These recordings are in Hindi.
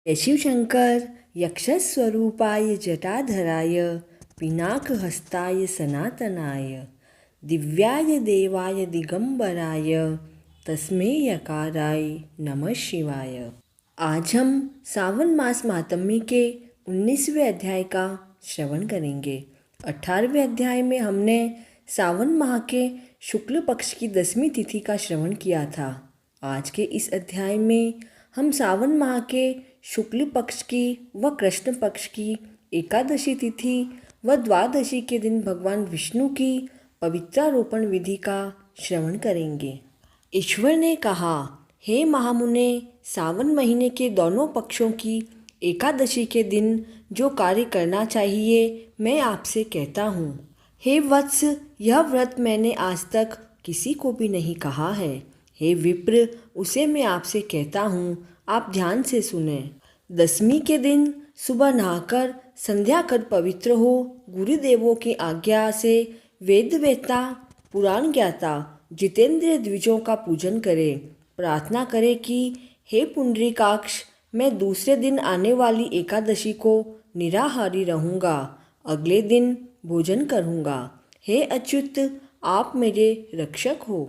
जय शिव शंकर। यक्षस्वरूपाय जटाधराय पिनाकहस्ताय सनातनाय दिव्याय देवाय दिगंबराय तस्मै यकाराय नमः शिवाय। आज हम सावन मास महात्म्य के 19वें अध्याय का श्रवण करेंगे। 18वें अध्याय में हमने सावन माह के शुक्ल पक्ष की 10वीं तिथि का श्रवण किया था। आज के इस अध्याय में हम सावन माह के शुक्ल पक्ष की व कृष्ण पक्ष की एकादशी तिथि व द्वादशी के दिन भगवान विष्णु की पवित्रारोपण विधि का श्रवण करेंगे। ईश्वर ने कहा, हे महामुने, सावन महीने के दोनों पक्षों की एकादशी के दिन जो कार्य करना चाहिए मैं आपसे कहता हूँ। हे वत्स, यह व्रत मैंने आज तक किसी को भी नहीं कहा है। हे विप्र, उसे मैं आपसे कहता हूँ, आप ध्यान से सुने। 10वीं के दिन सुबह नहाकर संध्या कर पवित्र हो, गुरुदेवों की आज्ञा से वेदवेत्ता, पुराण ज्ञाता, जितेंद्रिय द्विजों का पूजन करें। प्रार्थना करें कि हे पुंडरीकाक्ष, मैं दूसरे दिन आने वाली एकादशी को निराहारी रहूँगा, अगले दिन भोजन करूँगा। हे अच्युत, आप मेरे रक्षक हो।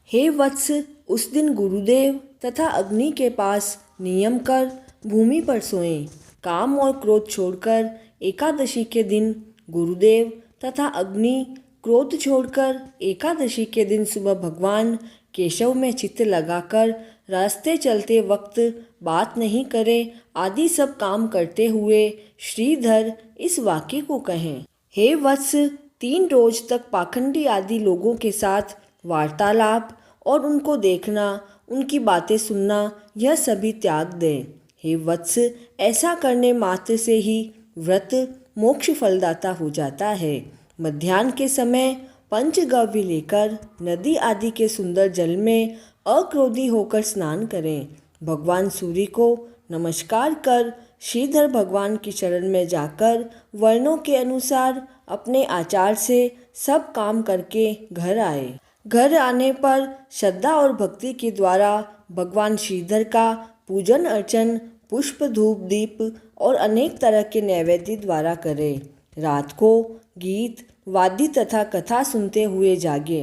हे वत्स, उस दिन गुरुदेव तथा अग्नि के पास नियम कर भूमि पर सोएं। काम और क्रोध छोड़कर एकादशी के दिन गुरुदेव तथा अग्नि, क्रोध छोड़कर एकादशी के दिन सुबह भगवान केशव में चित्त लगाकर रास्ते चलते वक्त बात नहीं करें आदि सब काम करते हुए श्रीधर इस वाक्य को कहें। हे वत्स, 3 रोज तक पाखंडी आदि लोगों के साथ वार्तालाप और उनको देखना, उनकी बातें सुनना, यह सभी त्याग दें। हे वत्स, ऐसा करने मात्र से ही व्रत मोक्ष फलदाता हो जाता है। मध्याह्न के समय पंचगव्य लेकर नदी आदि के सुंदर जल में अक्रोधी होकर स्नान करें। भगवान सूर्य को नमस्कार कर श्रीधर भगवान की शरण में जाकर वर्णों के अनुसार अपने आचार से सब काम करके घर आए। घर आने पर श्रद्धा और भक्ति के द्वारा भगवान श्रीधर का पूजन अर्चन पुष्प, धूप, दीप और अनेक तरह के नैवेद्य द्वारा करें। रात को गीत, वाद्य तथा कथा सुनते हुए जागे।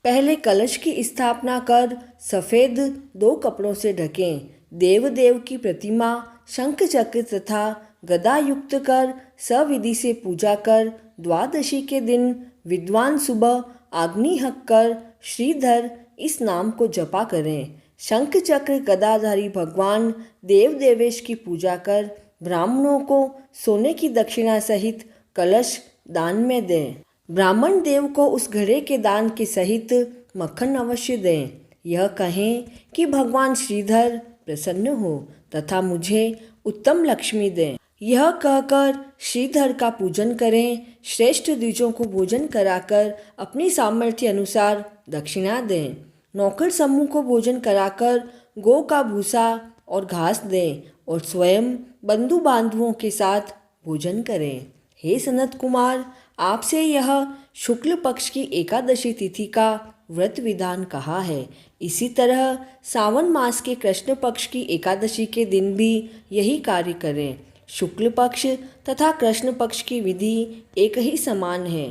पहले कलश की स्थापना कर सफ़ेद 2 कपड़ों से ढकें। देवदेव की प्रतिमा, शंख चक्र तथा गदा युक्त कर सविधि से पूजा कर द्वादशी के दिन विद्वान सुबह आग्निहक कर श्रीधर इस नाम को जपा करें। शंख चक्र गदाधारी भगवान देव देवेश की पूजा कर ब्राह्मणों को सोने की दक्षिणा सहित कलश दान में दें। ब्राह्मण देव को उस घड़े के दान के सहित मक्खन अवश्य दें। यह कहें कि भगवान श्रीधर प्रसन्न हो तथा मुझे उत्तम लक्ष्मी दें। यह कहकर श्रीधर का पूजन करें। श्रेष्ठ द्विजों को भोजन कराकर अपनी सामर्थ्य अनुसार दक्षिणा दें। नौकर समूह को भोजन कराकर गौ का भूसा और घास दें और स्वयं बंधु बांधवों के साथ भोजन करें। हे सनत कुमार, आपसे यह शुक्ल पक्ष की एकादशी तिथि का व्रत विधान कहा है। इसी तरह सावन मास के कृष्ण पक्ष की एकादशी के दिन भी यही कार्य करें। शुक्ल पक्ष तथा कृष्ण पक्ष की विधि एक ही समान है,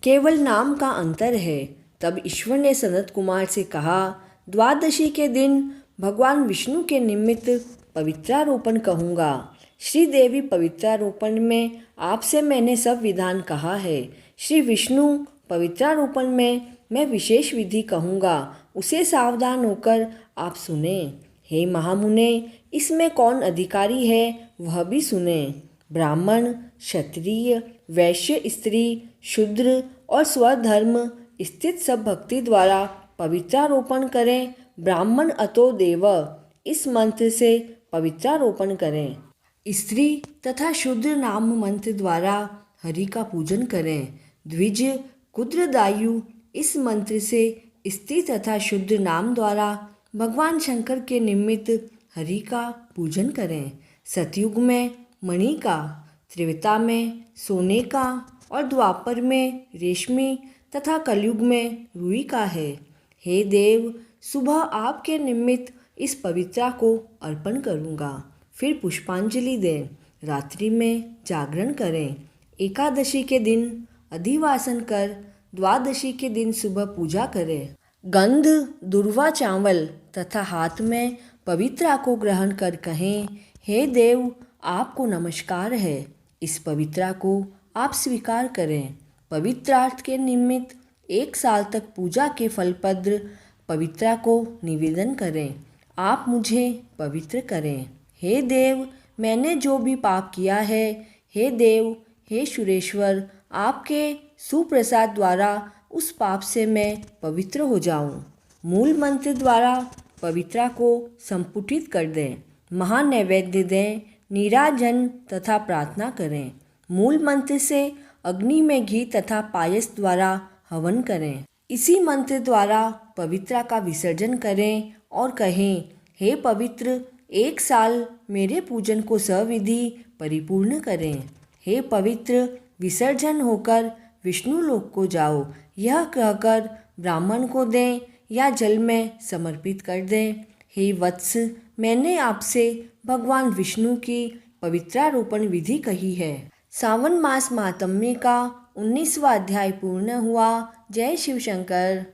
केवल नाम का अंतर है। तब ईश्वर ने सनत कुमार से कहा, द्वादशी के दिन भगवान विष्णु के निमित्त पवित्रारोपण कहूँगा। श्री देवी पवित्रारोपण में आपसे मैंने सब विधान कहा है। श्री विष्णु पवित्रारोपण में मैं विशेष विधि कहूँगा, उसे सावधान होकर आप सुने। हे महामुने, इसमें कौन अधिकारी है वह भी सुने। ब्राह्मण, क्षत्रिय, वैश्य, स्त्री, शूद्र और स्वधर्म स्थित सब भक्ति द्वारा पवित्रारोपण करें। ब्राह्मण अतो देव इस मंत्र से पवित्रारोपण करें। स्त्री तथा शूद्र नाम मंत्र द्वारा हरि का पूजन करें। द्विज, कुद्रदायु इस मंत्र से स्त्री तथा शूद्र नाम द्वारा भगवान शंकर के निमित्त हरि का पूजन करें। सतयुग में मणि का, त्रेता में सोने का और द्वापर में रेशमी तथा कलयुग में रुई का है। हे देव, सुबह आपके निमित्त इस पवित्रा को अर्पण करूँगा। फिर पुष्पांजलि दें। रात्रि में जागरण करें। एकादशी के दिन अधिवासन कर द्वादशी के दिन सुबह पूजा करें। गंध, दुर्वा चावल तथा हाथ में पवित्रा को ग्रहण कर कहें, हे देव, आपको नमस्कार है। इस पवित्रा को आप स्वीकार करें। पवित्रार्थ के निमित्त 1 साल तक पूजा के फलपत्र पवित्रा को निवेदन करें। आप मुझे पवित्र करें। हे देव, मैंने जो भी पाप किया है, हे देव, हे सुरेश्वर, आपके सुप्रसाद द्वारा उस पाप से मैं पवित्र हो जाऊं। मूल मंत्र द्वारा पवित्रा को संपुटित कर दें। महानैवेद्य दें, नीराजन तथा प्रार्थना करें। मूल मंत्र से अग्नि में घी तथा पायस द्वारा हवन करें। इसी मंत्र द्वारा पवित्रा का विसर्जन करें और कहें, हे पवित्र, 1 साल मेरे पूजन को सविधि परिपूर्ण करें। हे पवित्र, विसर्जन होकर विष्णु लोक को जाओ। यह कहकर ब्राह्मण को दें या जल में समर्पित कर दें। हे वत्स, मैंने आपसे भगवान विष्णु की पवित्रारोपण विधि कही है। सावन मास महात्म्य का 19वां अध्याय पूर्ण हुआ। जय शिव शंकर।